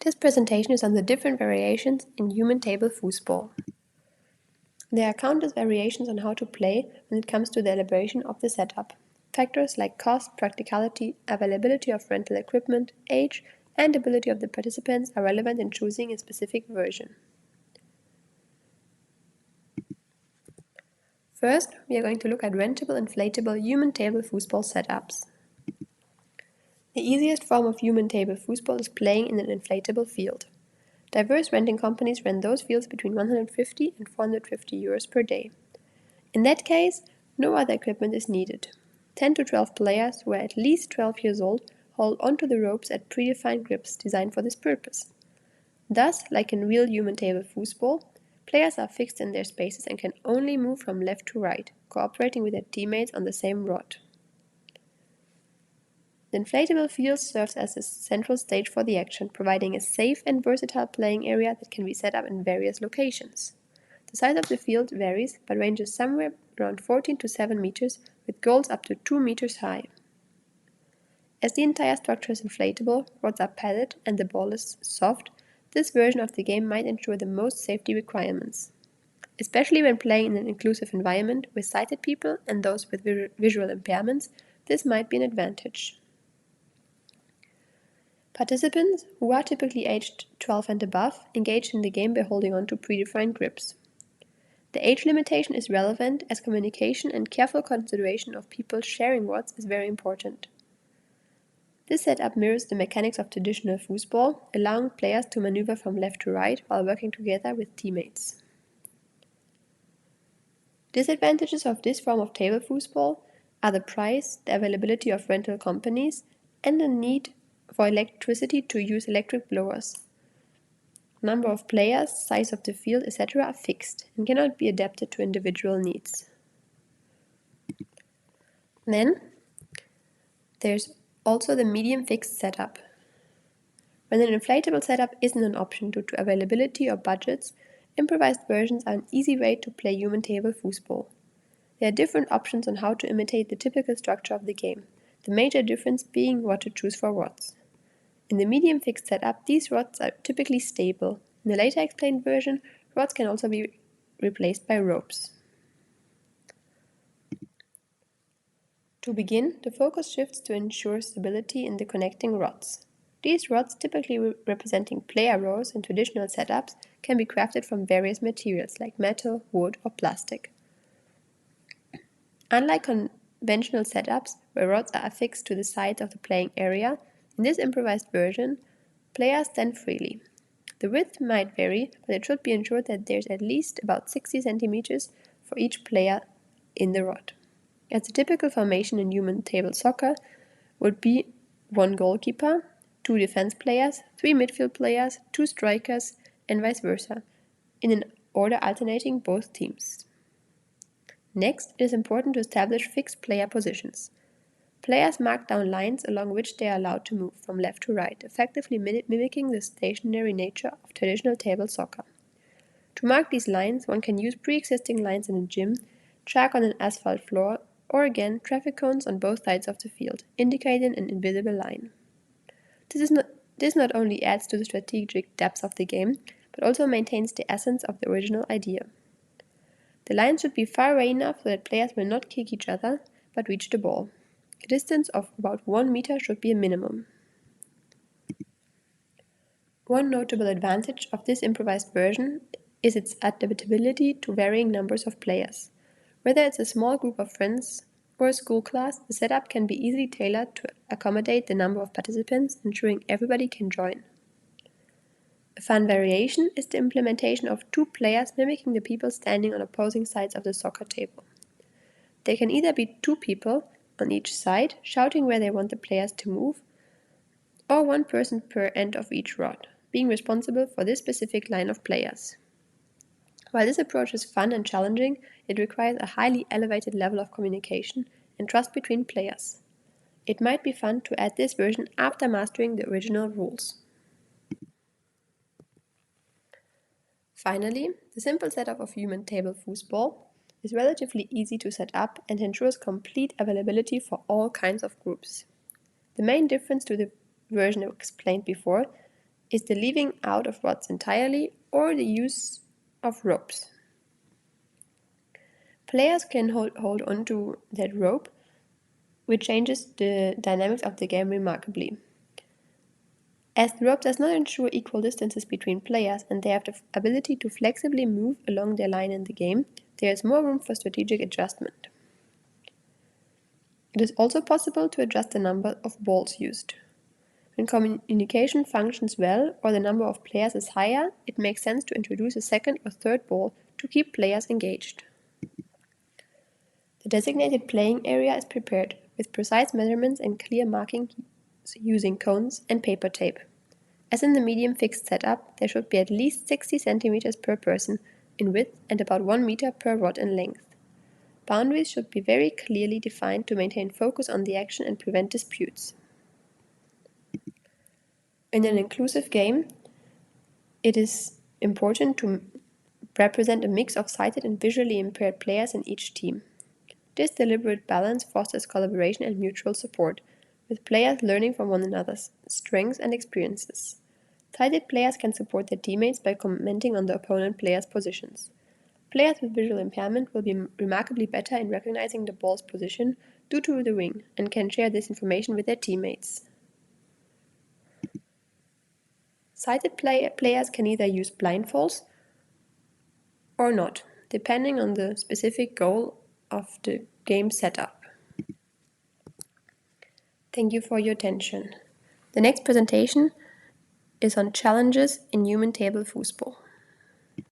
This presentation is on the different variations in human table foosball. There are countless variations on how to play when it comes to the elaboration of the setup. Factors like cost, practicality, availability of rental equipment, age, and ability of the participants are relevant in choosing a specific version. First, we are going to look at rentable inflatable human table foosball setups. The easiest form of human table foosball is playing in an inflatable field. Diverse renting companies rent those fields between 150 and 450 euros per day. In that case, no other equipment is needed. 10 to 12 players who are at least 12 years old hold onto the ropes at predefined grips designed for this purpose. Thus, like in real human table foosball, players are fixed in their spaces and can only move from left to right, cooperating with their teammates on the same rod. The inflatable field serves as a central stage for the action, providing a safe and versatile playing area that can be set up in various locations. The size of the field varies, but ranges somewhere around 14 to 7 meters, with goals up to 2 meters high. As the entire structure is inflatable, rods are padded, and the ball is soft, this version of the game might ensure the most safety requirements. Especially when playing in an inclusive environment with sighted people and those with visual impairments, this might be an advantage. Participants, who are typically aged 12 and above, engage in the game by holding on to predefined grips. The age limitation is relevant as communication and careful consideration of people sharing rods is very important. This setup mirrors the mechanics of traditional foosball, allowing players to maneuver from left to right while working together with teammates. Disadvantages of this form of table foosball are the price, the availability of rental companies, and the need for electricity to use electric blowers. Number of players, size of the field, etc. are fixed and cannot be adapted to individual needs. Then, there's also the medium fixed setup. When an inflatable setup isn't an option due to availability or budgets, improvised versions are an easy way to play human table foosball. There are different options on how to imitate the typical structure of the game, the major difference being what to choose for rods. In the medium fixed setup, these rods are typically stable. In the later explained version, rods can also be replaced by ropes. To begin, the focus shifts to ensure stability in the connecting rods. These rods, typically representing player rows in traditional setups, can be crafted from various materials like metal, wood, or plastic. Unlike conventional setups, where rods are affixed to the sides of the playing area, in this improvised version, players stand freely. The width might vary, but it should be ensured that there's at least about 60 centimeters for each player in the rod. As a typical formation in human table soccer would be 1 goalkeeper, 2 defense players, 3 midfield players, 2 strikers, and vice versa, in an order alternating both teams. Next, it is important to establish fixed player positions. Players mark down lines along which they are allowed to move from left to right, effectively mimicking the stationary nature of traditional table soccer. To mark these lines, one can use pre-existing lines in a gym, chalk on an asphalt floor, or again, traffic cones on both sides of the field, indicating an invisible line. This not only adds to the strategic depth of the game, but also maintains the essence of the original idea. The lines should be far away enough so that players will not kick each other, but reach the ball. A distance of about 1 meter should be a minimum. One notable advantage of this improvised version is its adaptability to varying numbers of players. Whether it's a small group of friends or a school class, the setup can be easily tailored to accommodate the number of participants, ensuring everybody can join. A fun variation is the implementation of 2 players mimicking the people standing on opposing sides of the soccer table. There can either be 2 people on each side, shouting where they want the players to move, or 1 person per end of each rod, being responsible for this specific line of players. While this approach is fun and challenging, it requires a highly elevated level of communication and trust between players. It might be fun to add this version after mastering the original rules. Finally, the simple setup of human table foosball is relatively easy to set up and ensures complete availability for all kinds of groups. The main difference to the version explained before is the leaving out of rods entirely or the use of ropes. Players can hold onto that rope, which changes the dynamics of the game remarkably. As the rope does not ensure equal distances between players and they have the ability to flexibly move along their line in the game, there is more room for strategic adjustment. It is also possible to adjust the number of balls used. When communication functions well or the number of players is higher, it makes sense to introduce a second or third ball to keep players engaged. The designated playing area is prepared with precise measurements and clear markings using cones and paper tape. As in the medium fixed setup, there should be at least 60 cm per person in width and about 1 meter per rod in length. Boundaries should be very clearly defined to maintain focus on the action and prevent disputes. In an inclusive game, it is important to represent a mix of sighted and visually impaired players in each team. This deliberate balance fosters collaboration and mutual support, with players learning from one another's strengths and experiences. Sighted players can support their teammates by commenting on the opponent players' positions. Players with visual impairment will be remarkably better in recognizing the ball's position due to the ring and can share this information with their teammates. Sighted players can either use blindfolds or not, depending on the specific goal of the game setup. Thank you for your attention. The next presentation is on challenges in human table foosball.